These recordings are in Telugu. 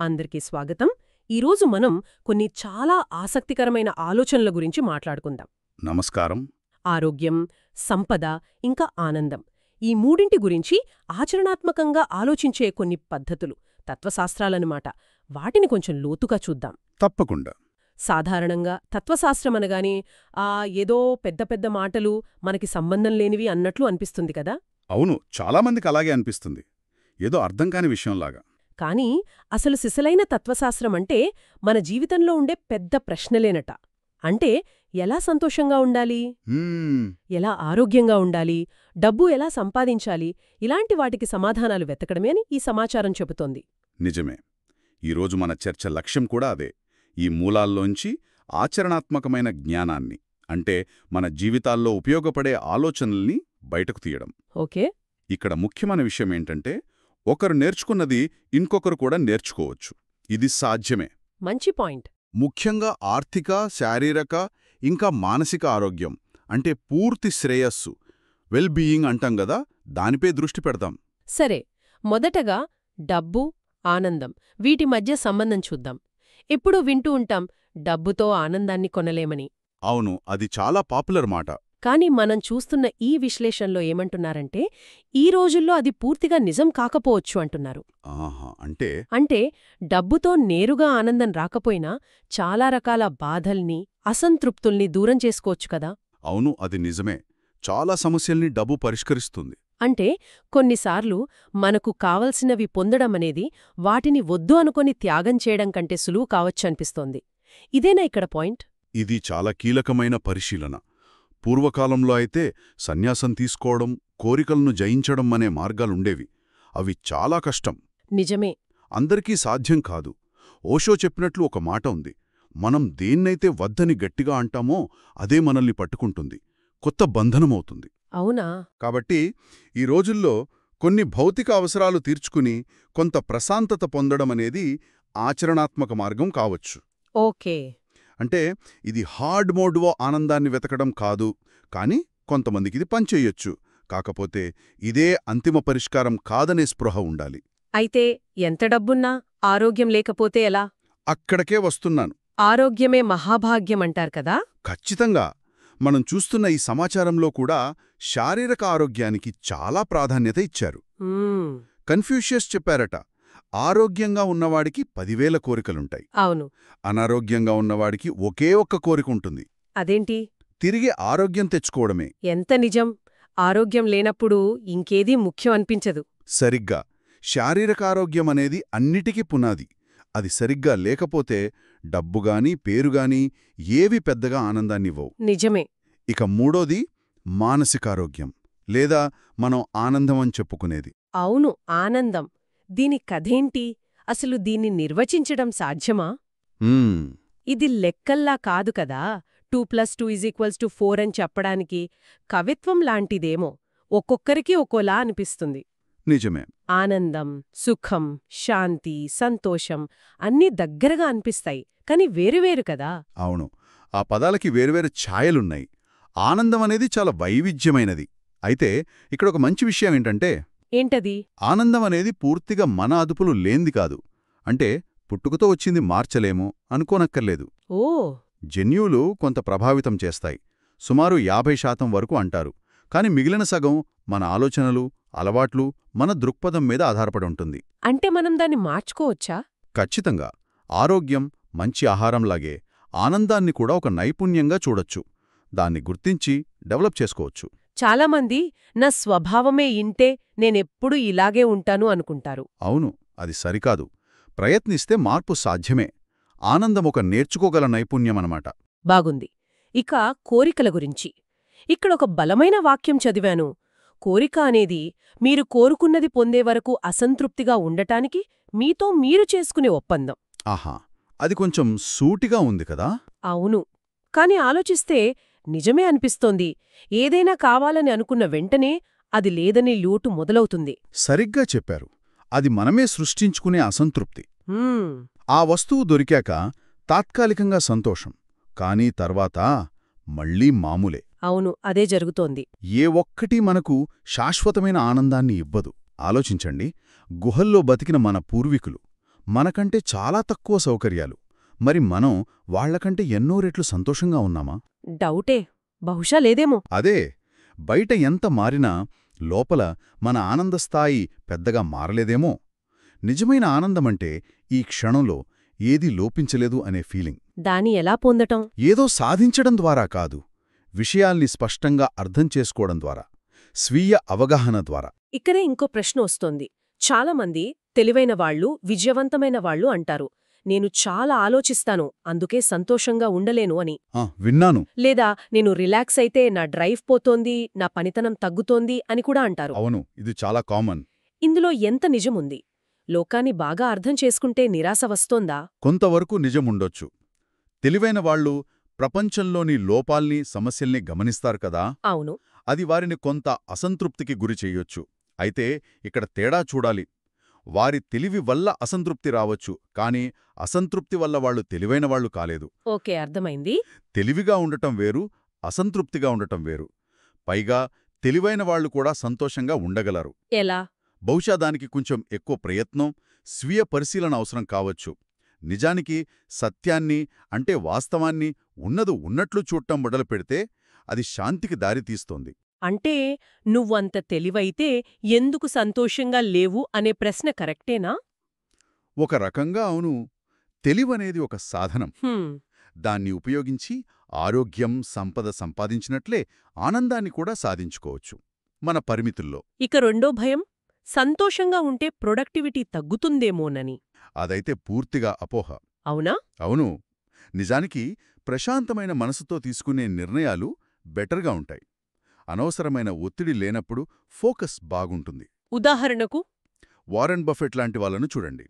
అందరికీ స్వాగతం. ఈరోజు మనం కొన్ని చాలా ఆసక్తికరమైన ఆలోచనల గురించి మాట్లాడుకుందాం. నమస్కారం. ఆరోగ్యం, సంపద, ఇంకా ఆనందం. ఈ మూడింటి గురించి ఆచరణాత్మకంగా ఆలోచించే కొన్ని పద్ధతులు, తత్వశాస్త్రాలన్నమాట. వాటిని కొంచెం లోతుగా చూద్దాం. తప్పకుండా. సాధారణంగా తత్వశాస్త్రమనగానే ఏదో పెద్ద పెద్ద మాటలు, మనకి సంబంధం లేనివి అన్నట్లు అనిపిస్తుంది కదా. అవును, చాలామందికి అలాగే అనిపిస్తుంది. ఏదో అర్థం కాని విషయంలాగా. కానీ అసలు సిసలైన తత్వశాస్త్రమంటే మన జీవితంలో ఉండే పెద్ద ప్రశ్నలేనట. అంటే ఎలా సంతోషంగా ఉండాలి, ఎలా ఆరోగ్యంగా ఉండాలి, డబ్బు ఎలా సంపాదించాలి, ఇలాంటి వాటికి సమాధానాలు వెతకడమే అని ఈ సమాచారం చెబుతోంది. నిజమే. ఈరోజు మన చర్చ లక్ష్యం కూడా అదే. ఈ మూలాల్లోంచి ఆచరణాత్మకమైన జ్ఞానాన్ని, అంటే మన జీవితాల్లో ఉపయోగపడే ఆలోచనల్ని బయటకు తీయడం. ఓకే. ఇక్కడ ముఖ్యమైన విషయమేంటంటే, ఒకరు నేర్చుకున్నది ఇంకొకరు కూడా నేర్చుకోవచ్చు. ఇది సాధ్యమే. మంచి పాయింట్. ముఖ్యంగా ఆర్థిక, శారీరక, ఇంకా మానసిక ఆరోగ్యం, అంటే పూర్తి శ్రేయస్సు, వెల్ బీయింగ్ అంటాం గదా, దానిపై దృష్టి పెడదాం. సరే, మొదటగా డబ్బు, ఆనందం, వీటి మధ్య సంబంధం చూద్దాం. ఎప్పుడూ వింటూ ఉంటాం, డబ్బుతో ఆనందాన్ని కొనలేమని. అవును, అది చాలా పాపులర్ మాట. కానీ మనం చూస్తున్న ఈ విశ్లేషణలో ఏమంటున్నారంటే, ఈ రోజుల్లో అది పూర్తిగా నిజం కాకపోవచ్చు అంటున్నారు. ఆహా, అంటే డబ్బుతో నేరుగా ఆనందం రాకపోయినా చాలా రకాల బాధల్ని, అసంతృప్తుల్ని దూరం చేసుకోవచ్చు కదా. అవును, అది నిజమే. చాలా సమస్యల్ని డబ్బు పరిష్కరిస్తుంది. అంటే కొన్నిసార్లు మనకు కావలసినవి పొందడమనేది వాటిని వద్దు అనుకొని త్యాగం చేయడం కంటే సులువు కావచ్చనిపిస్తోంది. ఇదేనా ఇక్కడ పాయింట్? ఇది చాలా కీలకమైన పరిశీలన. పూర్వకాలంలో అయితే సన్యాసం తీసుకోవడం, కోరికలను జయించడం అనే మార్గాలుండేవి. అవి చాలా కష్టం. నిజమే. అందరికీ సాధ్యం కాదు. ఓషో చెప్పినట్లు ఒక మాట ఉంది, మనం దేన్నైతే వద్దని గట్టిగా అంటామో అదే మనల్ని పట్టుకుంటుంది, కొత్త బంధనమవుతుంది. అవునా? కాబట్టి ఈ రోజుల్లో కొన్ని భౌతిక అవసరాలు తీర్చుకుని కొంత ప్రశాంతత పొందడమనేది ఆచరణాత్మక మార్గం కావచ్చు. ఓకే. అంటే ఇది హార్డ్ మోడ్లో ఆనందాన్ని వెతకడం కాదు, కానీ కొంతమందికిది పనిచెయ్యొచ్చు. కాకపోతే ఇదే అంతిమ పరిష్కారం కాదనే స్పృహ ఉండాలి. అయితే ఎంత డబ్బున్నా ఆరోగ్యం లేకపోతే ఎలా? అక్కడికే వస్తున్నాను. ఆరోగ్యమే మహాభాగ్యమంటారు కదా. ఖచ్చితంగా. మనం చూస్తున్న ఈ సమాచారంలో కూడా శారీరక ఆరోగ్యానికి చాలా ప్రాధాన్యత ఇచ్చారు. కన్ఫ్యూషియస్ చెప్పారట, ఆరోగ్యంగా ఉన్నవాడికి 10,000 కోరికలుంటాయి. అవును. అనారోగ్యంగా ఉన్నవాడికి ఒకే ఒక్క కోరికుంటుంది. అదేంటి? తిరిగి ఆరోగ్యం తెచ్చుకోవడమే. ఎంత నిజం. ఆరోగ్యం లేనప్పుడు ఇంకేదీ ముఖ్యం అనిపించదు. సరిగ్గా. శారీరక ఆరోగ్యం అనేది అన్నిటికీ పునాది. అది సరిగ్గా లేకపోతే డబ్బుగాని, పేరుగాని ఏవి పెద్దగా ఆనందాన్నివ్వవు. నిజమే. ఇక మూడోది మానసికారోగ్యం, లేదా మనం ఆనందం అని చెప్పుకునేది. అవును, ఆనందం. దీని కథేంటి? అసలు దీన్ని నిర్వచించడం సాధ్యమా? ఇది లెక్కల్లా కాదు కదా. 2+2=4 అని చెప్పడానికి కవిత్వం లాంటిదేమో. ఒక్కొక్కరికి ఒక్కోలా అనిపిస్తుంది. నిజమే. ఆనందం, సుఖం, శాంతి, సంతోషం అన్నీ దగ్గరగా అనిపిస్తాయి, కాని వేరువేరు కదా. అవును, ఆ పదాలకి వేరువేరు ఛాయలున్నాయి. ఆనందం అనేది చాలా వైవిధ్యమైనది. అయితే ఇక్కడ ఒక మంచి విషయం ఏంటది? ఆనందం అనేది పూర్తిగా మన అదుపులు లేంది కాదు. అంటే పుట్టుకతో వచ్చింది మార్చలేము అనుకోనక్కర్లేదు. ఓ. జన్యువులు కొంత ప్రభావితం చేస్తాయి, సుమారు 50% వరకు అంటారు. కాని మిగిలిన సగం మన ఆలోచనలు, అలవాట్లు, మన దృక్పథం మీద ఆధారపడి ఉంటుంది. అంటే మనం దాన్ని మార్చుకోవచ్చా? ఖచ్చితంగా. ఆరోగ్యం, మంచి ఆహారంలాగే ఆనందాన్ని కూడా ఒక నైపుణ్యంగా చూడొచ్చు. దాన్ని గుర్తించి డెవలప్ చేసుకోవచ్చు. చాలామంది నా స్వభావమే ఇంటే నేనెప్పుడూ ఇలాగే ఉంటాను అనుకుంటారు. అవును, అది సరికాదు. ప్రయత్నిస్తే మార్పు సాధ్యమే. ఆనందం ఒక నేర్చుకోగల నైపుణ్యమనమాట. బాగుంది. ఇక కోరికల గురించి. ఇక్కడొక బలమైన వాక్యం చదివాను. కోరిక అనేది మీరు కోరుకున్నది పొందే వరకు అసంతృప్తిగా ఉండటానికి మీతో మీరు చేసుకునే ఒప్పందం. ఆహా, అది కొంచెం సూటిగా ఉంది కదా. అవును, కాని ఆలోచిస్తే నిజమే అనిపిస్తోంది. ఏదైనా కావాలని అనుకున్న వెంటనే అది లేదని లోటు మొదలవుతుంది. సరిగ్గా చెప్పారు. అది మనమే సృష్టించుకునే అసంతృప్తి. ఆ వస్తువు దొరికాక తాత్కాలికంగా సంతోషం, కానీ తర్వాత మళ్లీ మామూలే. అవును, అదే జరుగుతోంది. ఏ ఒక్కటీ మనకు శాశ్వతమైన ఆనందాన్ని ఇవ్వదు. ఆలోచించండి, గుహల్లో బతికిన మన పూర్వీకులు, మనకంటే చాలా తక్కువ సౌకర్యాలు. మరి మనం వాళ్లకంటే ఎన్నో రెట్లు సంతోషంగా ఉన్నామా? డౌటే. బహుశా లేదేమో. అదే, బయట ఎంత మారినా లోపల మన ఆనందస్థాయి పెద్దగా మారలేదేమో. నిజమైన ఆనందమంటే ఈ క్షణంలో ఏదీ లోపించలేదు అనే ఫీలింగ్. దాన్ని ఎలా పొందటం? ఏదో సాధించడం ద్వారా కాదు, విషయాల్ని స్పష్టంగా అర్థం చేసుకోవడం ద్వారా, స్వీయ అవగాహన ద్వారా. ఇక్కడే ఇంకో ప్రశ్న వస్తోంది. చాలామంది తెలివైన వాళ్ళు, విజయవంతమైన వాళ్ళు అంటారు, నేను చాలా ఆలోచిస్తాను, అందుకే సంతోషంగా ఉండలేను అని. విన్నాను. లేదా నేను రిలాక్స్ అయితే నా డ్రైవ్ పోతోంది, నా పనితనం తగ్గుతోంది అని కూడా అంటారు. అవును, ఇది చాలా కామన్. ఇందులో ఎంత నిజముంది? లోకాన్ని బాగా అర్థం చేసుకుంటే నిరాశ వస్తోందా? కొంతవరకు నిజముండొచ్చు. తెలివైన వాళ్ళు ప్రపంచంలోని లోపాల్ని, సమస్యల్ని గమనిస్తారు కదా. అవును. అది వారిని కొంత అసంతృప్తికి గురి చెయ్యొచ్చు. అయితే ఇక్కడ తేడా చూడాలి. వారి తెలివి వల్ల అసంతృప్తి రావచ్చు, కాని అసంతృప్తి వల్ల వాళ్ళు తెలివైనవాళ్లు కాలేదు. ఓకే, అర్థమైంది. తెలివిగా ఉండటం వేరు, అసంతృప్తిగా ఉండటం వేరు. పైగా తెలివైన వాళ్ళు కూడా సంతోషంగా ఉండగలరు. ఎలా? బహుశా దానికి కొంచెం ఎక్కువ ప్రయత్నం, స్వీయ పరిశీలన అవసరం కావచ్చు. నిజానికి సత్యాన్ని, అంటే వాస్తవాన్ని ఉన్నదు ఉన్నట్లు చూడటం మొదలుపెడితే అది శాంతికి దారితీస్తోంది. అంటే నువ్వంత తెలివైతే ఎందుకు సంతోషంగా లేవు అనే ప్రశ్న కరెక్టేనా? ఒక రకంగా అవును. తెలివనేది ఒక సాధనం. దాన్ని ఉపయోగించి ఆరోగ్యం, సంపద సంపాదించినట్లే ఆనందాన్ని కూడా సాధించుకోవచ్చు, మన పరిమితుల్లో. ఇక రెండో భయం, సంతోషంగా ఉంటే ప్రొడక్టివిటీ తగ్గుతుందేమోనని. అదైతే పూర్తిగా అపోహ. అవునా? అవును. నిజానికి ప్రశాంతమైన మనసుతో తీసుకునే నిర్ణయాలు బెటర్గా ఉంటాయి. అనవసరమైన ఒత్తిడి లేనప్పుడు ఫోకస్ బాగుంటుంది. ఉదాహరణకు వారెన్ బఫెట్ లాంటి వాళ్ళను చూడండి.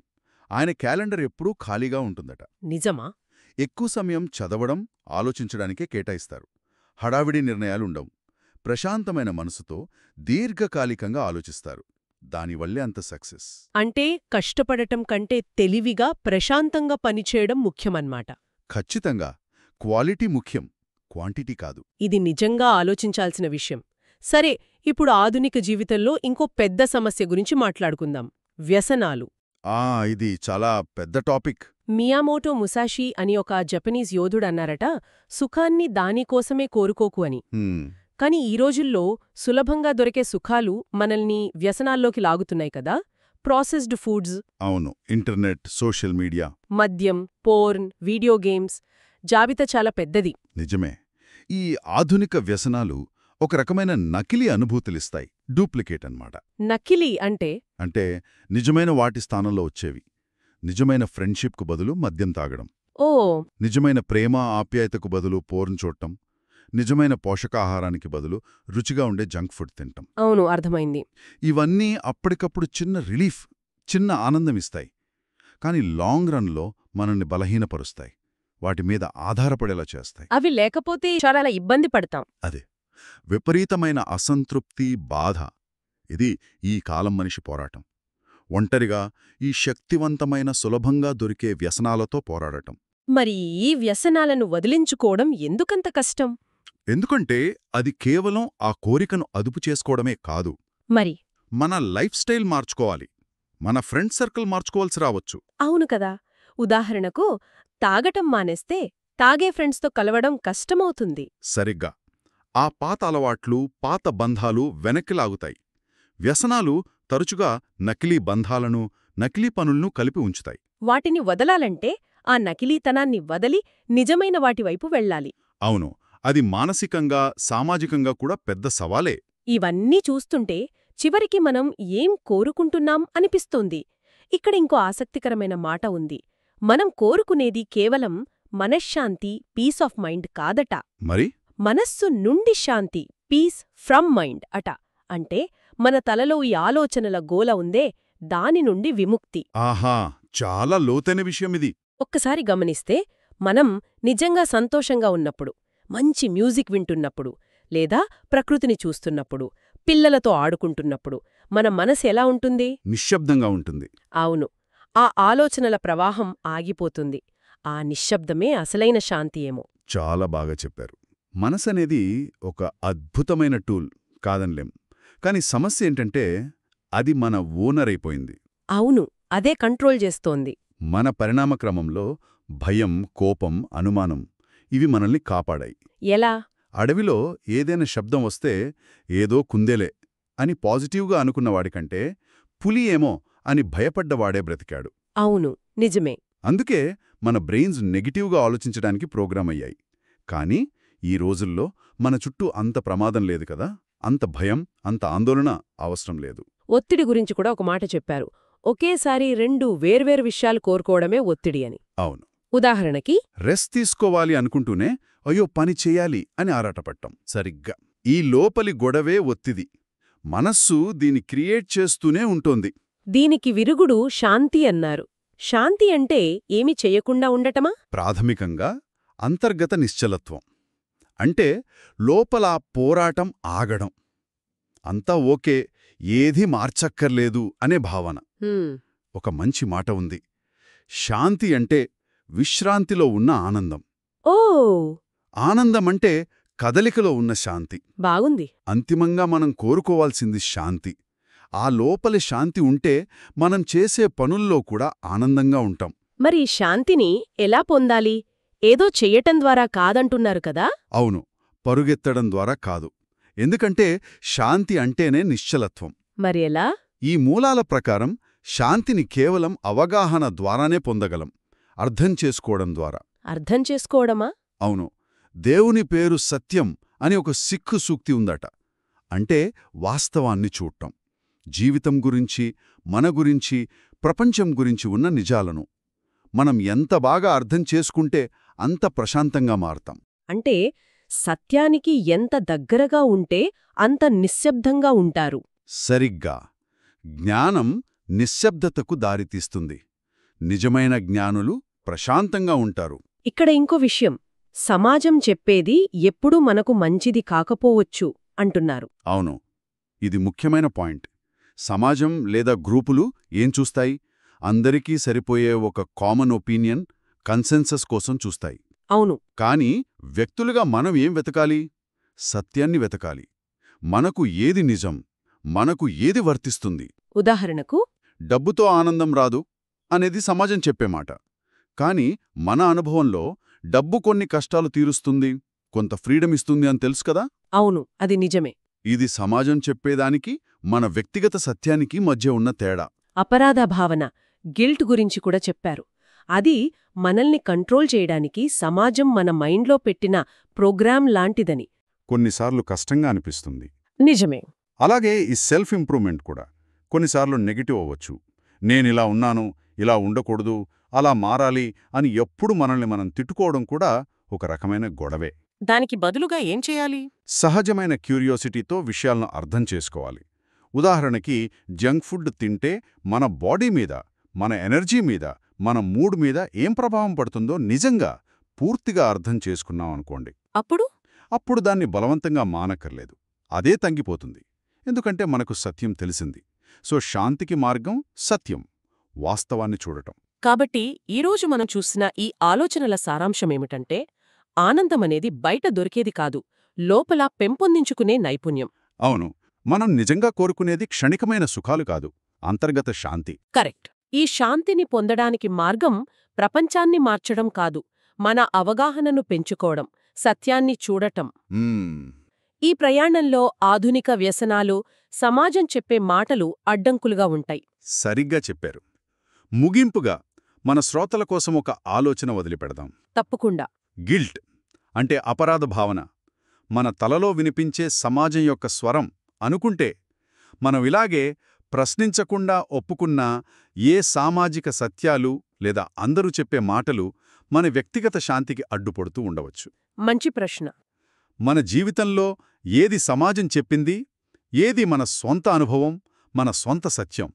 ఆయన క్యాలెండర్ ఎప్పుడూ ఖాళీగా ఉంటుందట. నిజమా? ఎక్కువ సమయం చదవడం, ఆలోచించడానికే కేటాయిస్తారు. హడావిడి నిర్ణయాలుండవు. ప్రశాంతమైన మనసుతో దీర్ఘకాలికంగా ఆలోచిస్తారు. దానివల్లే అంత సక్సెస్. అంటే కష్టపడటం కంటే తెలివిగా, ప్రశాంతంగా పనిచేయడం ముఖ్యమన్నమాట. ఖచ్చితంగా. క్వాలిటీ ముఖ్యం, క్వాంటిటీ కాదు. ఇది నిజంగా ఆలోచించాల్సిన విషయం. సరే, ఇప్పుడు ఆధునిక జీవితంలో ఇంకో పెద్ద సమస్య గురించి మాట్లాడుకుందాం. వ్యసనాలు. ఇది చాలా పెద్ద టాపిక్. మియామోటో ముసాషి అని ఒక జపనీస్ యోధుడన్నారట, సుఖాన్ని దానికోసమే కోరుకోకు అని. కాని ఈ రోజుల్లో సులభంగా దొరికే సుఖాలు మనల్ని వ్యసనాల్లోకి లాగుతున్నాయి కదా. Processed foods. అవును, ఇంటర్నెట్, సోషల్ మీడియా, మద్యం, పోర్న్, వీడియో గేమ్స్, జాబితా చాలా పెద్దది. నిజమే. ఈ ఆధునిక వ్యసనాలు ఒక రకమైన నకిలీ అనుభూతులిస్తాయి. డూప్లికేట్ అన్నమాట. నకిలీ అంటే నిజమైన వాటి స్థానంలో వచ్చేవి. నిజమైన ఫ్రెండ్షిప్కు బదులు మద్యం తాగడం, ఓ నిజమైన ప్రేమ ఆప్యాయతకు బదులు పోర్న్ చూడటం, నిజమైన పోషకాహారానికి బదులు రుచిగా ఉండే జంక్ ఫుడ్ తింటాం. అవును, అర్థమైంది. ఇవన్నీ అప్పటికప్పుడు చిన్న రిలీఫ్, చిన్న ఆనందమిస్తాయి. కాని లాంగ్ రన్లో మనల్ని బలహీనపరుస్తాయి, వాటి మీద ఆధారపడేలా చేస్తాయి. అవి లేకపోతే చాలా ఇబ్బంది పడతాం. అదే విపరీతమైన అసంతృప్తి, బాధ. ఇది ఈ కాలం మనిషి పోరాటం. ఒంటరిగా ఈ శక్తివంతమైన, సులభంగా దొరికే వ్యసనాలతో పోరాడటం. మరి ఈ వ్యసనాలను వదిలించుకోవడం ఎందుకంత కష్టం? ఎందుకంటే అది కేవలం ఆ కోరికను అదుపు చేసుకోవడమే కాదు. మరి మన లైఫ్ స్టైల్ మార్చుకోవాలి, మన ఫ్రెండ్ సర్కిల్ మార్చుకోవాల్సి రావచ్చు. అవును కదా. ఉదాహరణకు తాగటం మానేస్తే తాగే ఫ్రెండ్స్తో కలవడం కష్టమవుతుంది. సరిగ్గా. ఆ పాత అలవాట్లు, పాత బంధాలు వెనక్కి లాగుతాయి. వ్యసనాలు తరచుగా నకిలీ బంధాలను, నకిలీ పనులను కలిపి ఉంచుతాయి. వాటిని వదలాలంటే ఆ నకిలీతనాన్ని వదలి నిజమైన వాటివైపు వెళ్ళాలి. అవును, అది మానసికంగా, సామాజికంగా కూడా పెద్ద సవాలే. ఇవన్నీ చూస్తుంటే చివరికి మనం ఏం కోరుకుంటున్నాం అనిపిస్తోంది. ఇక్కడ ఇంకో ఆసక్తికరమైన మాట ఉంది. మనం కోరుకునేది కేవలం మనశ్శాంతి, పీస్ ఆఫ్ మైండ్ కాదట. మరి మనస్సు నుండి శాంతి, పీస్ ఫ్రమ్ మైండ్ అట. అంటే మన తలలో ఈ ఆలోచనల గోల ఉందే, దాని నుండి విముక్తి. ఆహా, చాలా లోతైన విషయమిది. ఒక్కసారి గమనిస్తే మనం నిజంగా సంతోషంగా ఉన్నప్పుడు, మంచి మ్యూజిక్ వింటున్నప్పుడు, లేదా ప్రకృతిని చూస్తున్నప్పుడు, పిల్లలతో ఆడుకుంటున్నప్పుడు మన మనసు ఎలా ఉంటుంది? నిశ్శబ్దంగా ఉంటుంది. అవును, ఆ ఆలోచనల ప్రవాహం ఆగిపోతుంది. ఆ నిశ్శబ్దమే అసలైన శాంతి ఏమో. చాలా బాగా చెప్పారు. మనసనేది ఒక అద్భుతమైన టూల్, కాదనలేం. కాని సమస్య ఏంటంటే అది మన ఓనర్ అయిపోయింది. అవును, అదే కంట్రోల్ చేస్తోంది. మన పరిణామక్రమంలో భయం, కోపం, అనుమానం ఇవి మనల్ని కాపాడాయి. ఎలా? అడవిలో ఏదైనా శబ్దం వస్తే ఏదో కుందేలే అని పాజిటివ్గా అనుకున్నవాడికంటే పులి ఏమో అని భయపడ్డవాడే బ్రతికాడు. అవును, నిజమే. అందుకే మన బ్రెయిన్స్ నెగిటివ్గా ఆలోచించడానికి ప్రోగ్రామ్ అయ్యాయి. కానీ ఈ రోజుల్లో మన చుట్టూ అంత ప్రమాదం లేదు కదా, అంత భయం, అంత ఆందోళన అవసరం లేదు. ఒత్తిడి గురించి కూడా ఒక మాట చెప్పారు. ఒకేసారి 2 వేర్వేరు విషయాలు కోరుకోవడమే ఒత్తిడి అని. అవును. ఉదాహరణకి, రెస్ట్ తీసుకోవాలి అనుకుంటూనే అయ్యో పని చెయ్యాలి అని ఆరాటపట్టం. సరిగ్గా ఈ లోపలి గొడవే ఒత్తిడి. మనస్సు దీన్ని క్రియేట్ చేస్తూనే ఉంటోంది. దీనికి విరుగుడు శాంతి అన్నారు. శాంతి అంటే ఏమీ చెయ్యకుండా ఉండటమా? ప్రాథమికంగా అంతర్గత నిశ్చలత్వం. అంటే లోపల పోరాటం ఆగడం. అంతా ఓకే, ఏదీ మార్చక్కర్లేదు అనే భావన. ఒక మంచి మాట ఉంది. శాంతి అంటే విశ్రాంతిలో ఉన్న ఆనందం. ఓ, ఆనందమంటే కదలికలో ఉన్న శాంతి. బాగుంది. అంతిమంగా మనం కోరుకోవాల్సింది శాంతి. ఆ లోపలి శాంతి ఉంటే మనం చేసే పనుల్లో కూడా ఆనందంగా ఉంటాం. మరి ఈ శాంతిని ఎలా పొందాలి? ఏదో చెయ్యటం ద్వారా కాదంటున్నారు కదా? అవును, పరుగెత్తడం ద్వారా కాదు. ఎందుకంటే శాంతి అంటేనే నిశ్చలత్వం. మరి ఎలా? ఈ మూలాల ప్రకారం శాంతిని కేవలం అవగాహన ద్వారానే పొందగలం. అర్థం చేసుకోవడం ద్వారా. అర్థం చేసుకోవడమా? అవును. దేవుని పేరు సత్యం అని ఒక సిక్కు సూక్తి ఉందట. అంటే వాస్తవాన్ని చూడటం. జీవితం గురించి, మన గురించి, ప్రపంచం గురించి ఉన్న నిజాలను మనం ఎంత బాగా అర్థం చేసుకుంటే అంత ప్రశాంతంగా మారతాం. అంటే సత్యానికి ఎంత దగ్గరగా ఉంటే అంత నిశ్శబ్దంగా ఉంటారు. సరిగ్గా. జ్ఞానం నిశ్శబ్దతకు దారితీస్తుంది. నిజమైన జ్ఞానులు ప్రశాంతంగా ఉంటారు. ఇక్కడ ఇంకో విషయం. సమాజం చెప్పేది ఎప్పుడూ మనకు మంచిది కాకపోవచ్చు అంటున్నారు. అవును, ఇది ముఖ్యమైన పాయింట్. సమాజం లేదా గ్రూపులు ఏం చూస్తాయి? అందరికీ సరిపోయే ఒక కామన్ ఒపీనియన్, కన్సెన్సస్ కోసం చూస్తాయి. అవును. కానీ వ్యక్తులుగా మనం ఏం వెతకాలి? సత్యాన్ని వెతకాలి. మనకు ఏది నిజం, మనకు ఏది వర్తిస్తుంది. ఉదాహరణకు, డబ్బుతో ఆనందం రాదు అనేది సమాజం చెప్పే మాట. కాని మన అనుభవంలో డబ్బు కొన్ని కష్టాలు తీరుస్తుంది, కొంత ఫ్రీడమ్ ఇస్తుంది అని తెలుసు కదా? అవును, అది నిజమే. ఇది సమాజం చెప్పేదానికి, మన వ్యక్తిగత సత్యానికి మధ్య ఉన్న తేడా. అపరాధ భావన, గిల్ట్ గురించి కూడా చెప్పారు. అది మనల్ని కంట్రోల్ చేయడానికి సమాజం మన మైండ్లో పెట్టిన ప్రోగ్రామ్ లాంటిదని. కొన్నిసార్లు కష్టంగా అనిపిస్తుంది. నిజమే. అలాగే ఈ సెల్ఫ్ ఇంప్రూవ్మెంట్ కూడా కొన్నిసార్లు నెగటివ్ అవ్వచ్చు. నేనిలా ఉన్నాను, ఇలా ఉండకూడదు, అలా మారాలి అని ఎప్పుడు మనల్ని మనం తిట్టుకోవడం కూడా ఒక రకమైన గొడవే. దానికి బదులుగా ఏం చేయాలి? సహజమైన క్యూరియాసిటీతో విషయాలను అర్థం చేసుకోవాలి. ఉదాహరణకి, జంక్ ఫుడ్ తింటే మన బాడీ మీద, మన ఎనర్జీ మీద, మన మూడ్ మీద ఏం ప్రభావం పడుతుందో నిజంగా పూర్తిగా అర్థం చేసుకున్నాం అనుకోండి. అప్పుడు దాన్ని బలవంతంగా మానక్కర్లేదు. అదే తగ్గిపోతుంది. ఎందుకంటే మనకు సత్యం తెలిసింది. సో శాంతికి మార్గం సత్యం, వాస్తవాన్ని చూడటం. కాబట్టి ఈరోజు మనం చూసిన ఈ ఆలోచనల సారాంశమేమిటంటే, ఆనందమనేది బయట దొరికేది కాదు, లోపల పెంపొందించుకునే నైపుణ్యం. అవును, మనం నిజంగా కోరుకునేది క్షణికమైన సుఖాలు కాదు, అంతర్గత శాంతి. కరెక్ట్. ఈ శాంతిని పొందడానికి మార్గం ప్రపంచాన్ని మార్చడం కాదు, మన అవగాహనను పెంచుకోవడం, సత్యాన్ని చూడటం. ఈ ప్రయాణంలో ఆధునిక వ్యసనాలు, సమాజం చెప్పే మాటలు అడ్డంకులుగా ఉంటాయి. సరిగ్గా చెప్పారు. ముగింపుగా మన శ్రోతల కోసం ఒక ఆలోచన వదిలిపెడదాం. తప్పకుండా. గిల్ట్ అంటే అపరాధ భావన మన తలలో వినిపించే సమాజం యొక్క స్వరం అనుకుంటే, మనం ఇలాగే ప్రశ్నించకుండా ఒప్పుకున్న ఏ సామాజిక సత్యాలు లేదా అందరూ చెప్పే మాటలు మన వ్యక్తిగత శాంతికి అడ్డుపడుతూ ఉండవచ్చు. మంచి ప్రశ్న. మన జీవితంలో ఏది సమాజం చెప్పింది, ఏది మన స్వంత అనుభవం, మన స్వంత సత్యం,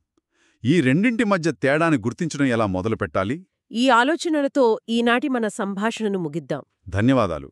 ఈ రెండింటి మధ్య తేడాని గుర్తించడం ఎలా మొదలుపెట్టాలి? ఈ ఆలోచనలతో ఈనాటి మన సంభాషణను ముగిద్దాం. ధన్యవాదాలు.